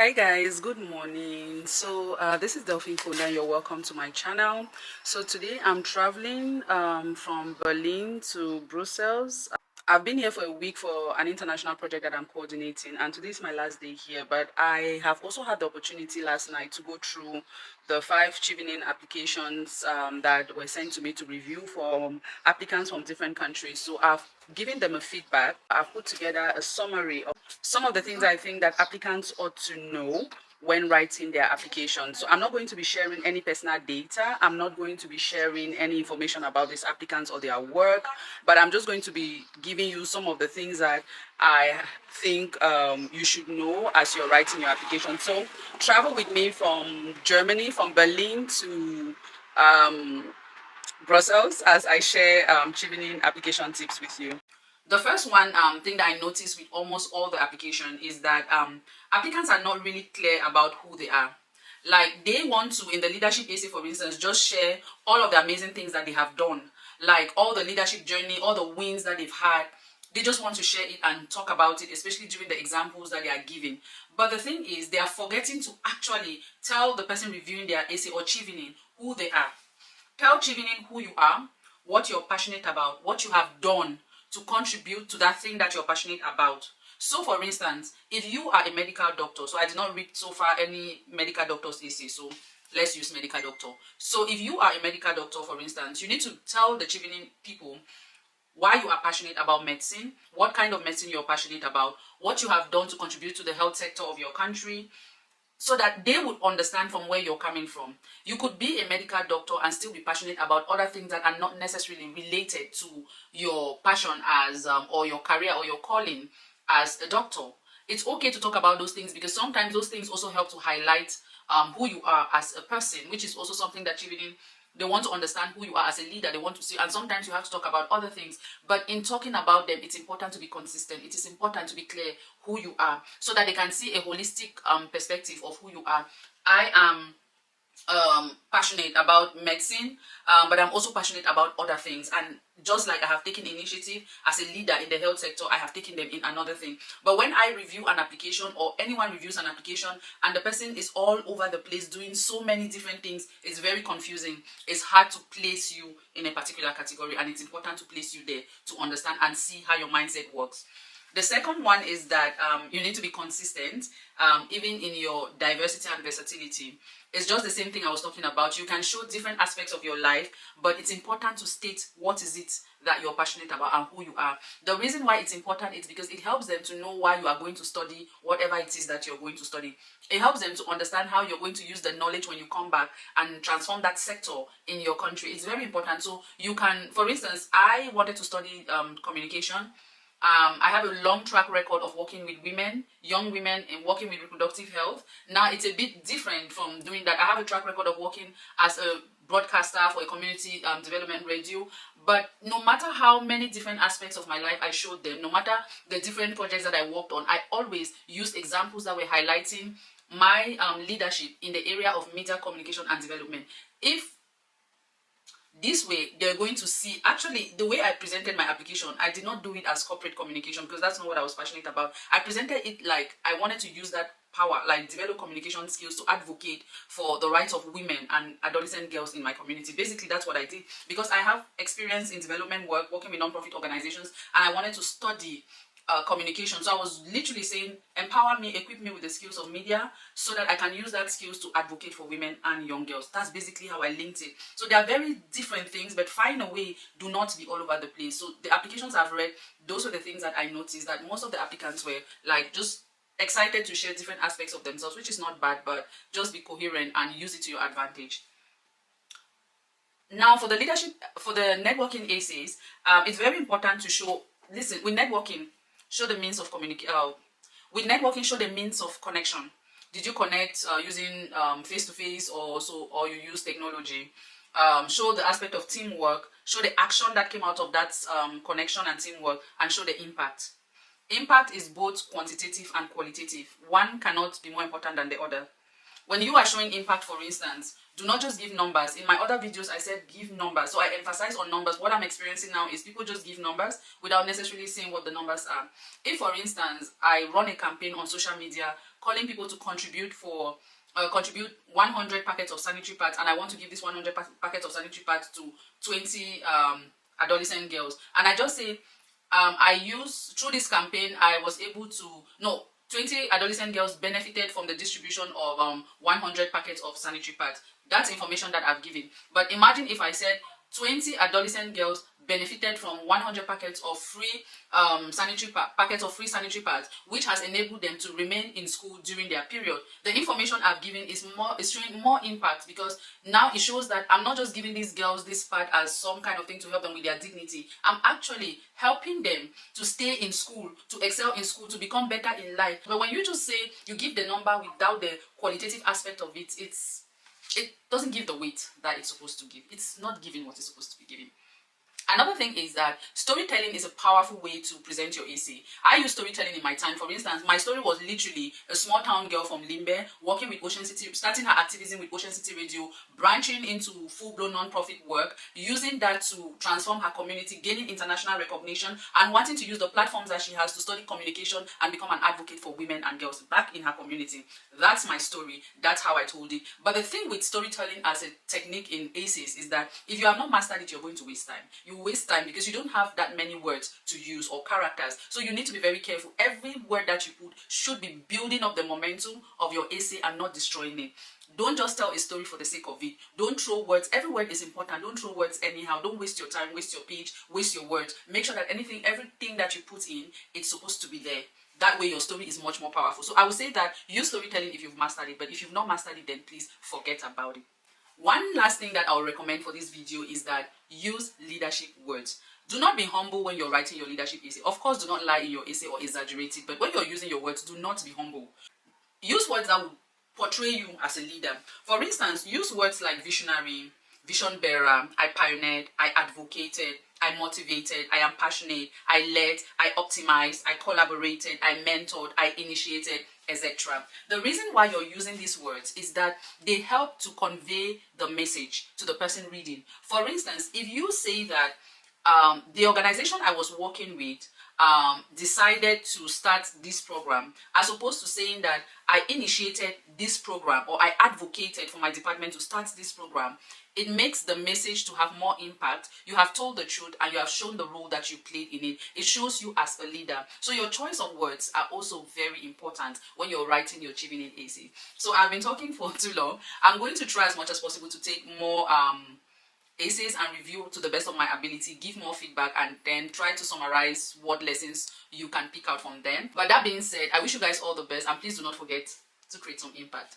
Hi guys, good morning. This is Delphine Kola and you're welcome to my channel. So today I'm traveling from Berlin to Brussels. I've been here for a week for an international project that I'm coordinating, and today is my last day here. But I have also had the opportunity last night to go through the 5 Chevening applications that were sent to me to review from applicants from different countries. So I've given them a feedback. I've put together a summary of some of the things I think that applicants ought to know when writing their application. So I'm not going to be sharing any personal data. I'm not going to be sharing any information about these applicants or their work, but I'm just going to be giving you some of the things that I think you should know as you're writing your application. So travel with me from Germany, from Berlin to Brussels, as I share Chevening application tips with you. The first one thing that I noticed with almost all the application is that applicants are not really clear about who they are. Like, they want to, in the leadership essay for instance, just share all of the amazing things that they have done, like all the leadership journey, all the wins that they've had. They just want to share it and talk about it, especially during the examples that they are giving. But the thing is, they are forgetting to actually tell the person reviewing their essay or Chevening who they are. Tell Chevening who you are, what you're passionate about, what you have done to contribute to that thing that you're passionate about. So for instance, if you are a medical doctor, so I did not read so far any medical doctor's essay, so let's use medical doctor. So if you are a medical doctor, for instance, you need to tell the Chevening people why you are passionate about medicine, what kind of medicine you're passionate about, what you have done to contribute to the health sector of your country, so that they would understand from where you're coming from. You could be a medical doctor and still be passionate about other things that are not necessarily related to your passion as or your career or your calling as a doctor. It's okay to talk about those things because sometimes those things also help to highlight who you are as a person, which is also something that Chevening, they want to understand who you are as a leader. They want to see, and sometimes you have to talk about other things. But in talking about them, it's important to be consistent. It is important to be clear who you are so that they can see a holistic perspective of who you are. I am passionate about medicine, but I'm also passionate about other things. And just like I have taken initiative as a leader in the health sector, I have taken them in another thing. But when I review an application or anyone reviews an application and the person is all over the place doing so many different things, it's very confusing. It's hard to place you in a particular category, and it's important to place you there to understand and see how your mindset works. The second one is that you need to be consistent, even in your diversity and versatility. It's just the same thing I was talking about. You can show different aspects of your life, but it's important to state what is it that you're passionate about and who you are. The reason why it's important is because it helps them to know why you are going to study whatever it is that you're going to study. It helps them to understand how you're going to use the knowledge when you come back and transform that sector in your country. It's very important. So you can, for instance, I wanted to study communication. I have a long track record of working with women, young women, and working with reproductive health. Now it's a bit different from doing that. I have a track record of working as a broadcaster for a community development radio. But no matter how many different aspects of my life I showed them, no matter the different projects that I worked on, I always used examples that were highlighting my leadership in the area of media communication and development. If this way, they're going to see, actually, the way I presented my application, I did not do it as corporate communication because that's not what I was passionate about. I presented it like I wanted to use that power, like develop communication skills to advocate for the rights of women and adolescent girls in my community. Basically, that's what I did because I have experience in development work, working with non-profit organizations, and I wanted to study communication. So I was literally saying, empower me, equip me with the skills of media so that I can use that skills to advocate for women and young girls. That's basically how I linked it. So they are very different things, but find a way, do not be all over the place. So the applications I've read, those were the things that I noticed, that most of the applicants were like just excited to share different aspects of themselves, which is not bad, but just be coherent and use it to your advantage. Now for the leadership, for the networking essays, it's very important to show, listen, with networking, show the means of communication. With networking, show the means of connection. Did you connect using face-to-face or you use technology? Show the aspect of teamwork. Show the action that came out of that connection and teamwork, and show the impact. Impact is both quantitative and qualitative. One cannot be more important than the other. When you are showing impact, for instance, do not just give numbers. In my other videos, I said give numbers. So I emphasize on numbers. What I'm experiencing now is people just give numbers without necessarily saying what the numbers are. If, for instance, I run a campaign on social media calling people to contribute 100 packets of sanitary pads, and I want to give this 100 packets of sanitary pads to 20 adolescent girls. And I just say, through this campaign, I was able to, no, 20 adolescent girls benefited from the distribution of 100 packets of sanitary pads. That's information that I've given. But imagine if I said 20 adolescent girls benefited from 100 packets of free sanitary pads, which has enabled them to remain in school during their period. The information I've given is showing more impact, because now it shows that I'm not just giving these girls this pad as some kind of thing to help them with their dignity. I'm actually helping them to stay in school, to excel in school, to become better in life. But when you just say you give the number without the qualitative aspect of it, it doesn't give the weight that it's supposed to give. It's not giving what it's supposed to be giving. Another thing is that storytelling is a powerful way to present your essay. I use storytelling in my time. For instance, my story was literally a small town girl from Limbe working with Ocean City, starting her activism with Ocean City Radio, branching into full-blown non-profit work, using that to transform her community, gaining international recognition, and wanting to use the platforms that she has to study communication and become an advocate for women and girls back in her community. That's my story. That's how I told it. But the thing with storytelling as a technique in essays is that if you have not mastered it, you're going to waste time. You waste time because you don't have that many words to use or characters. So you need to be very careful. Every word that you put should be building up the momentum of your essay and not destroying it. Don't just tell a story for the sake of it. Don't throw words. Every word is important. Don't throw words anyhow. Don't waste your time, waste your page, waste your words. Make sure that everything that you put in, it's supposed to be there. That way your story is much more powerful. So I would say that use storytelling if you've mastered it, but if you've not mastered it, then please forget about it. One last thing that I'll recommend for this video is that use leadership words. Do not be humble when you're writing your leadership essay. Of course, do not lie in your essay or exaggerate it, but when you're using your words, do not be humble. Use words that will portray you as a leader. For instance, use words like visionary, vision bearer, I pioneered, I advocated, I motivated, I am passionate, I led, I optimized, I collaborated, I mentored, I initiated, etc. The reason why you're using these words is that they help to convey the message to the person reading. For instance, if you say that the organization I was working with decided to start this program, as opposed to saying that I initiated this program or I advocated for my department to start this program, it makes the message to have more impact. You have told the truth and you have shown the role that you played in it. It shows you as a leader. So your choice of words are also very important when you're writing your Chevening essay. So I've been talking for too long. I'm going to try as much as possible to take more essays and review to the best of my ability, give more feedback, and then try to summarize what lessons you can pick out from them. But that being said, I wish you guys all the best, and please do not forget to create some impact.